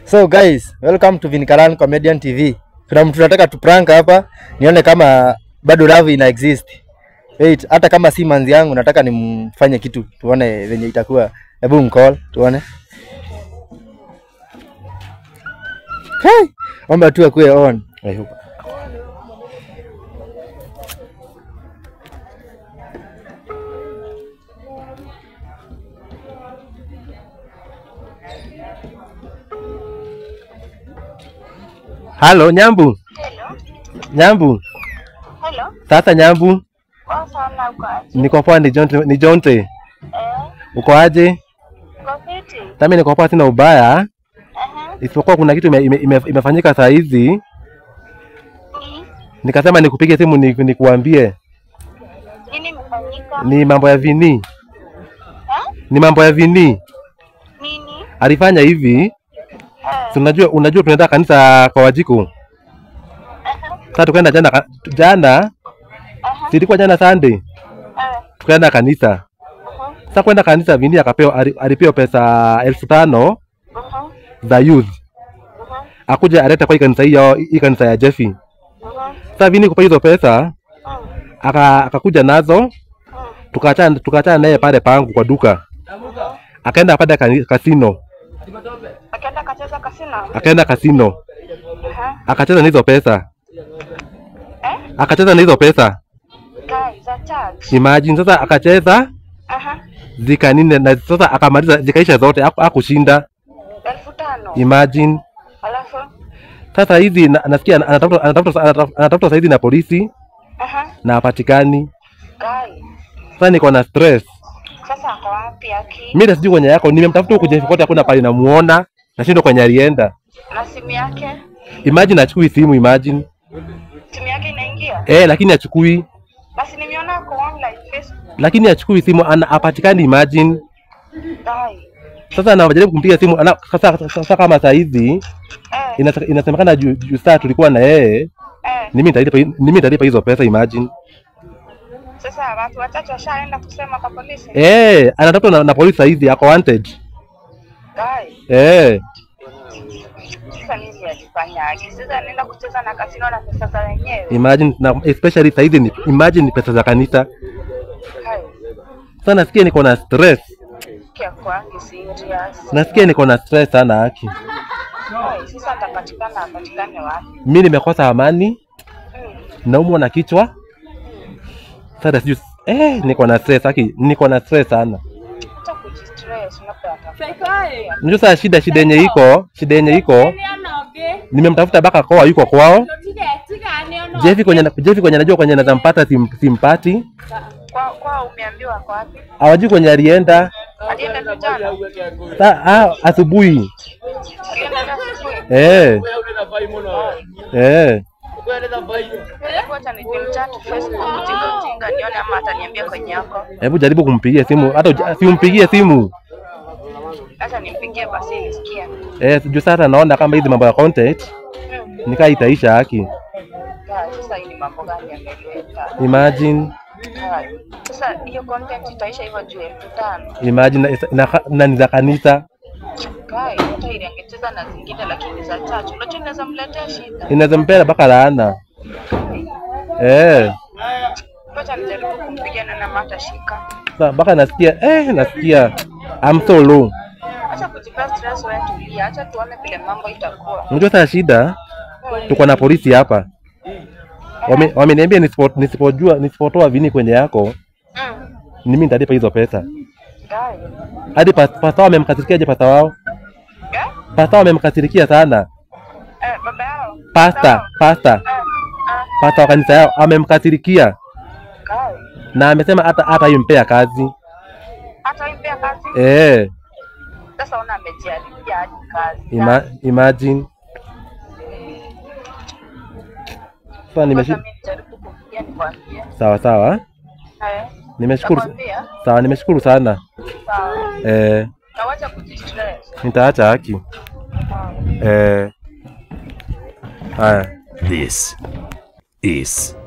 So guys, welcome to Vinkaran Comedian TV. Kuna mtu nataka tuprank hapa, nione kama bado love ina exist. Wait, hata kama si manzi yangu nataka nimfanye kitu tuone venye itakuwa. Hebu mcall tuone. Hey, omba tu akue on. I hope. Hello, Nyambu. Hello. Nyambu. Hello. Sasa Nyambu. Kwa sana uko aje? Niko poa, ni Jonte. Uko aje? Uko fiti? Tami niko poa, sina ubaya. Isipokuwa kuna kitu imefanyika saa hizi. Nikasema nikupige simu nikuambie. Nini imefanyika? Ni mambo ya Vini. Ni mambo ya Vini. Nini? Alifanya hivi. Unajua tunaenda kanisa kwa Wajiko. Sasa tukaenda jana. Silikuwa jana Sunday. Tukaenda kanisa. Sasa kwenda kanisa Vini alipewa pesa 5,000 za youth. Akuja aleta kwa hii kanisa ya Jeffy. Sasa Vini kupa hizo pesa akakuja nazo. Tukaachana naye pale pangu kwa duka. Akaenda pale kasino. Akaenda kasino. Akacheza na hizo pesa. Akacheza na hizo pesa. Imagine sasa akacheza. Zikanine na sasa akamaliza zikaisha zote hakushinda. 5,000. Imagine. Alafu sasa hizi nasikia anatafuta saizi na polisi. Na hapatikani. Sasa niko na stress. sasa ako wapi aki? Mimi sijui kwenye yako, nimemtafuta huko Jeff kote hakuna pale namuona. Nashindwa kwenye alienda. Na simu yake? Imagine achukui simu, imagine. Simu yake inaingia? Lakini achukui. Basi nimeona kwa online Facebook. Lakini achukui simu, hapatikani, imagine. Sasa anajaribu kumpigia simu, sasa kama saa hizi inasemekana juu saa tulikuwa na yeye. Mimi nitalipa hizo pesa, imagine. Sasa watu wachache washaenda kusema kwa polisi? Anatafuta na polisi saa hizi, ako wanted. Sasa nini alifanya aje? Sasa anaenda kucheza na kasino na pesa za wenyewe. Imagine, especially saa hizi imagine pesa za kanisa. Sasa nasikia niko na stress. Nasikia niko na stress sana haki. Sasa apatikane wapi? Mimi nimekosa amani. Naumwa na kichwa. Sasa sijui niko na stress haki, niko na stress sana. Acha kujistress, unapata. Ndio sasa shida yenye iko. Nimemtafuta baka kwa yuko kwao. Jeff kwenye najua kwenye nazampata simpati. Kwa umeambiwa kwa wapi? Hawajui kwenye alienda. Alienda jana? Asubuhi. Alienda asubuhi? Hebu jaribu kumpigia simu, hata simpigie simu. Acha nimpigie basi nisikie. Juu sasa naona kama hizi mambo ya content nikaa itaisha haki. Sasa hii ni mambo gani yameleta? Imagine. Sasa hiyo content itaisha hivyo juu 5,000. Imagine na ni za kanisa. Hata ile angecheza na zingine lakini za church. Unajua inaweza mletea shida. Inaweza mpea baka laana. Acha nijaribu kumpigia na mata shika. Sasa baka nasikia I'm so low. Acha kujipa stress wewe, tulia. Acha tuone vile mambo itakuwa. Unajua sasa shida tuko na polisi hapa. Wameniambia nisipotoa Vini kwenye yako. Mimi nitalipa hizo pesa. Hadi pasta wamemkasirikia pasta wao. Pasta wamemkasirikia sana. Baba yao. Pasta wa kanisa yao amemkasirikia. Na amesema hata yumpea kazi. Hata yumpea kazi? Sasa ona amejiharibia hadi kazi. Imagine. Sasa sawa. Nimeshukuru. Sawa, nimeshukuru sana. Sawa. Tawacha kujistress. Nitaacha haki. Haya. This is